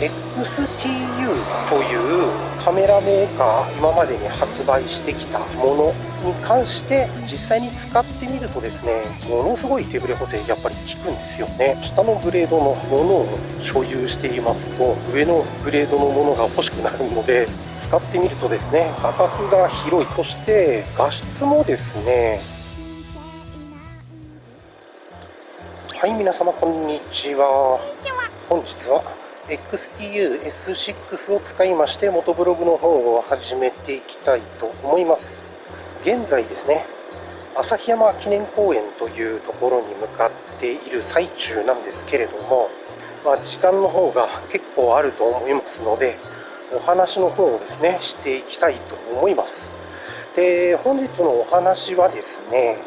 XTU というカメラメーカー、今までに発売してきたものに関して実際に使ってみるとですね、ものすごい手ブレ補正やっぱり効くんですよね。下のグレードのものを所有していますと、上のグレードのものが欲しくなるので、使ってみるとですね、画角が広い。そして画質もですね、はい、皆様こんにちは。本日は XTU-S6 を使いまして元ブログの方を始めていきたいと思います。現在ですね、旭山記念公園というところに向かっている最中なんですけれども、時間の方が結構あると思いますので、お話の方をですね、していきたいと思います。で、本日のお話はですね、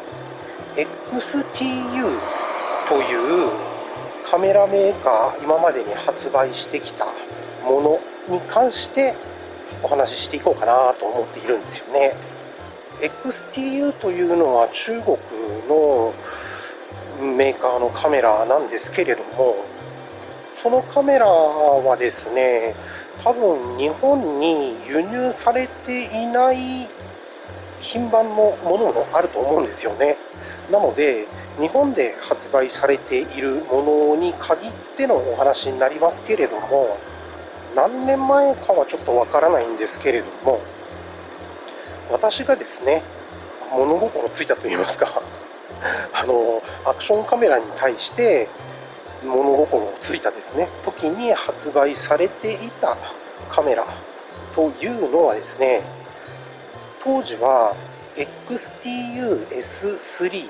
XTU というカメラメーカー、今までに発売してきたものに関してお話ししていこうかなと思っているんですよね。XTU というのは中国のメーカーのカメラなんですけれども、そのカメラはですね、多分日本に輸入されていない品番のものもあると思うんですよね。なので日本で発売されているものに限ってのお話になりますけれども、何年前かはちょっとわからないんですけれども、私がですね、物心ついたといいますかアクションカメラに対して物心ついたですね時に発売されていたカメラというのはですね、当時は XTU-S3、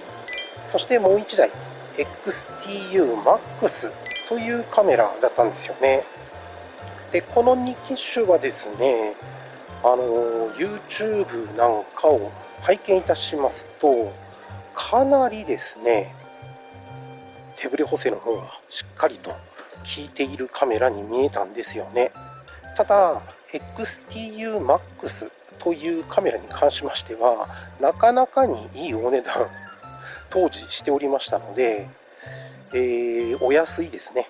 そしてもう1台 XTU-MAX というカメラだったんですよね。で、この2機種はですね、YouTube なんかを拝見いたしますと、かなりですね、手ブレ補正の方がしっかりと効いているカメラに見えたんですよね。ただ XTU-MAX というカメラに関しましては、なかなかにいいお値段当時しておりましたので、お安いですね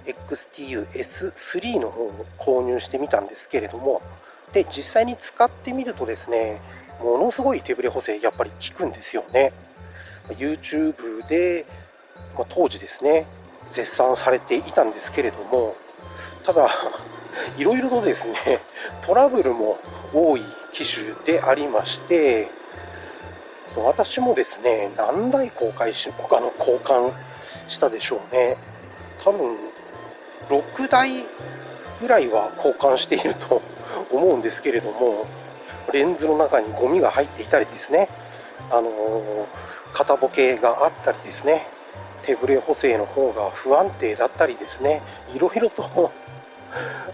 XTU-S3 の方を購入してみたんですけれども、で実際に使ってみるとですね、ものすごい手ブレ補正やっぱり効くんですよね。 YouTube で、当時ですね絶賛されていたんですけれども、ただいろいろとですねトラブルも多い機種でありまして、私もですね何台交換したでしょうね。多分6台ぐらいは交換していると思うんですけれども、レンズの中にゴミが入っていたりですね、片ボケがあったりですね、手ブレ補正の方が不安定だったりですね、いろいろと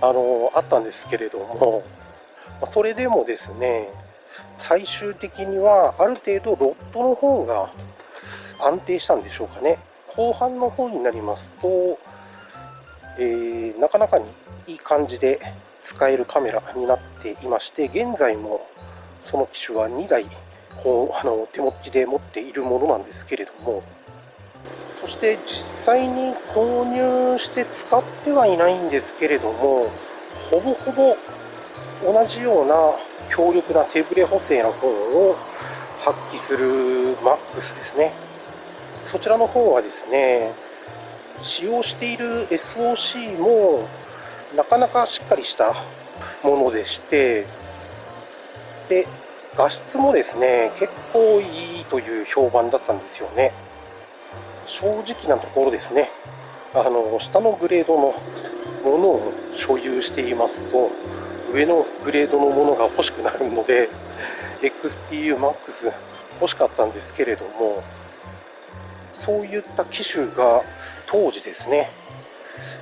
あったんですけれども、それでもですね、最終的にはある程度ロットの方が安定したんでしょうかね。後半の方になりますと、なかなかにいい感じで使えるカメラになっていまして、現在もその機種は2台手持ちで持っているものなんですけれども、そして実際に購入して使ってはいないんですけれども、ほぼほぼ同じような強力な手ブレ補正の方を発揮する MAX ですね。そちらの方はですね、使用している SOC もなかなかしっかりしたものでして、で画質もですね結構いいという評判だったんですよね。正直なところですね、下のグレードのものを所有していますと、上のグレードのものが欲しくなるので XTU-MAX 欲しかったんですけれども、そういった機種が当時ですね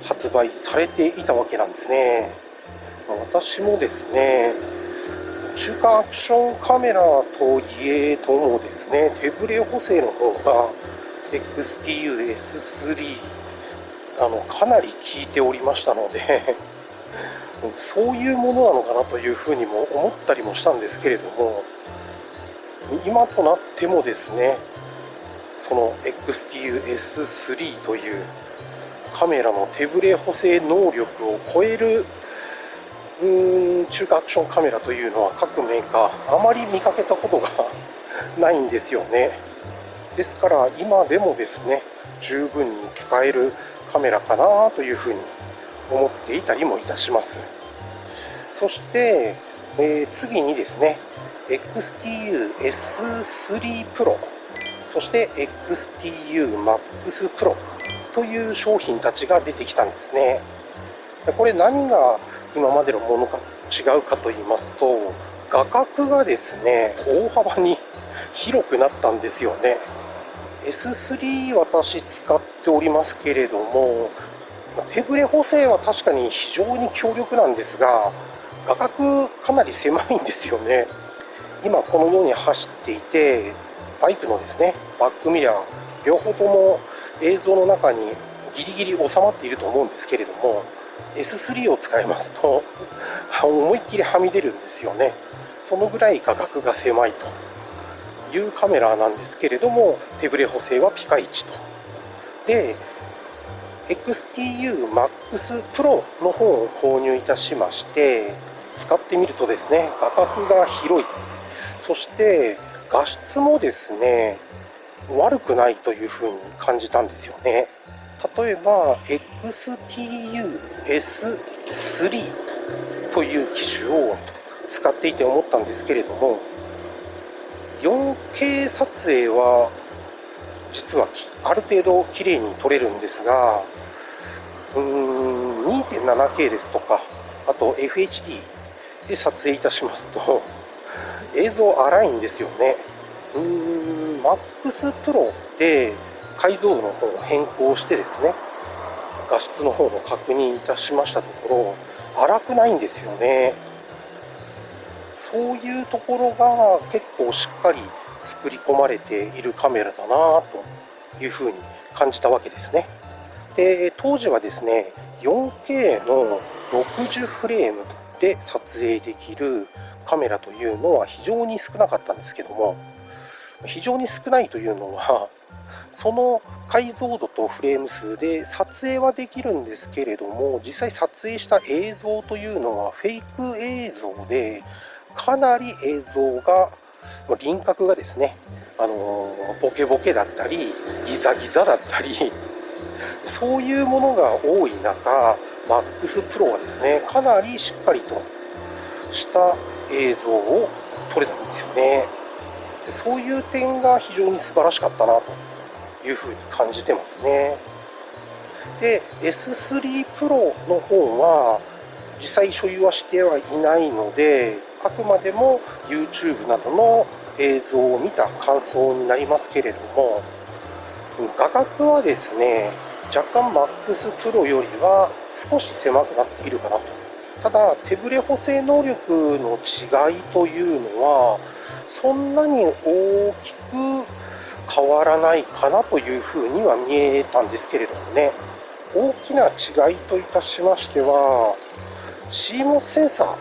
発売されていたわけなんですね。私もですね、中間アクションカメラといえどもですね、手ブレ補正の方が XTU-S3 かなり効いておりましたのでそういうものなのかなというふうにも思ったりもしたんですけれども、今となってもですね、その XTU-S3 というカメラの手ブレ補正能力を超える中華アクションカメラというのは各メーカーあまり見かけたことがないんですよね。ですから今でもですね、十分に使えるカメラかなというふうに思っていたりもいたします。そして、次にですね XTU-S3 Pro、 そして XTU-MAX Pro という商品たちが出てきたんですね。これ何が今までのものか違うかと言いますと、画角がですね大幅に広くなったんですよね。 S3 私使っておりますけれども、手ブレ補正は確かに非常に強力なんですが、画角かなり狭いんですよね。今このように走っていて、バイクのですねバックミラー両方とも映像の中にギリギリ収まっていると思うんですけれども、 S3 を使いますと思いっきりはみ出るんですよね。そのぐらい画角が狭いというカメラなんですけれども、手ブレ補正はピカイチと。で XTU-MAX Pro の方を購入いたしまして、使ってみるとですね、画角が広い、そして画質もですね悪くないというふうに感じたんですよね。例えば XTU-S3 という機種を使っていて思ったんですけれども、4K 撮影は実はある程度綺麗に撮れるんですが、2.7K ですとか、あと FHD で撮影いたしますと映像荒いんですよね。MAX Pro で解像度の方を変更してですね、画質の方も確認いたしましたところ、荒くないんですよね。そういうところが結構しっかり作り込まれているカメラだなというふうに感じたわけですね。で、当時はですね 4K の60フレームで撮影できるカメラというのは非常に少なかったんですけども、非常に少ないというのは、その解像度とフレーム数で撮影はできるんですけれども、実際撮影した映像というのはフェイク映像で、かなり映像が輪郭がですね、ボケボケだったりギザギザだったりそういうものが多い中、MAX Pro はですねかなりしっかりとした映像を撮れたんですよね。そういう点が非常に素晴らしかったなというふうに感じてますね。で S3 Pro の方は実際所有はしてはいないので、あくまでも YouTube などの映像を見た感想になりますけれども、画角はですね若干 MAX Pro よりは少し狭くなっているかなと。ただ手ブレ補正能力の違いというのはそんなに大きく変わらないかなというふうには見えたんですけれどもね。大きな違いといたしましては CMOS センサー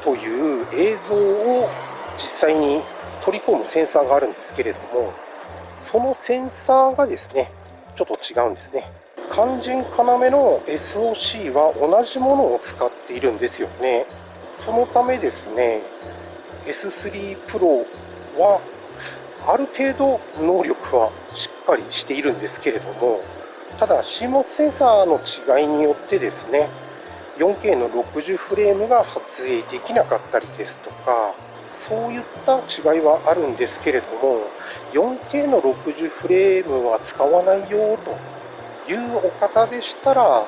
という映像を実際に取り込むセンサーがあるんですけれども、そのセンサーがですねちょっと違うんですね。肝心要の SoC は同じものを使っているんですよね。そのためですね S3 Pro はある程度能力はしっかりしているんですけれども、ただ CMOS センサーの違いによってですね 4K の60フレームが撮影できなかったりですとか、そういった違いはあるんですけれども、 4K の60フレームは使わないよというお方でしたら、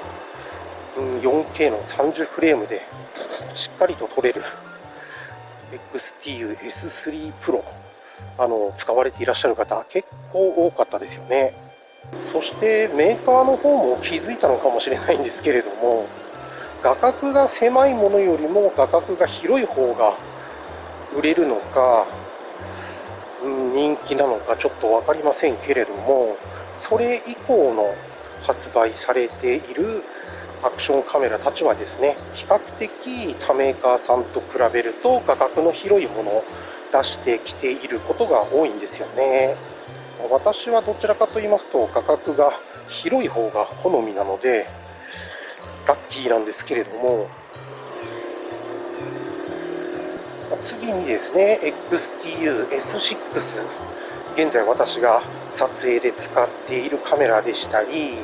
4K の30フレームでしっかりと撮れる XTU-S3 Pro使われていらっしゃる方結構多かったですよね。そしてメーカーの方も気づいたのかもしれないんですけれども、画角が狭いものよりも画角が広い方が売れるのか、人気なのかちょっと分かりませんけれども、それ以降の発売されているアクションカメラたちはですね比較的他メーカーさんと比べると画角の広いものを出してきていることが多いんですよね。私はどちらかと言いますと画角が広い方が好みなのでラッキーなんですけれども、次にですね XTU-S6、現在私が撮影で使っているカメラでしたり、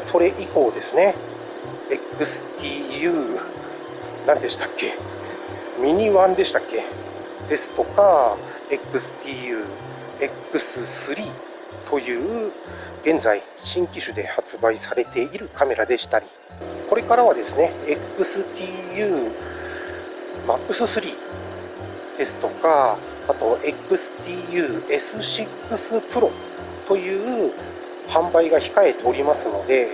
それ以降ですね XTU 何でしたっけ、ミニ1でしたっけですとか XTU-X3 という現在新機種で発売されているカメラでしたり、これからはですね XTU-MAX3 ですとか、あと XTU-S6 Pro という販売が控えておりますので、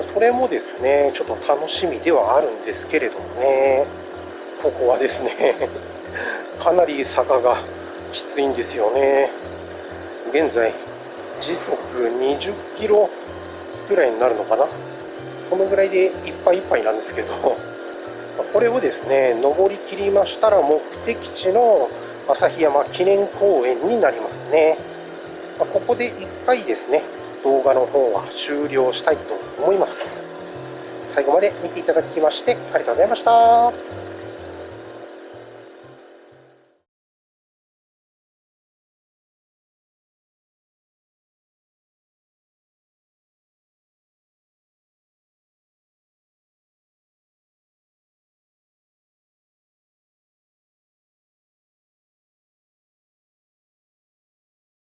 それもですねちょっと楽しみではあるんですけれどもね、ここはですねかなり坂がきついんですよね。現在時速20キロぐらいになるのかな、そのぐらいでいっぱいいっぱいなんですけど、これをですね登り切りましたら目的地の旭山記念公園になりますね。ここで1回ですね動画の方は終了したいと思います。最後まで見ていただきましてありがとうございました。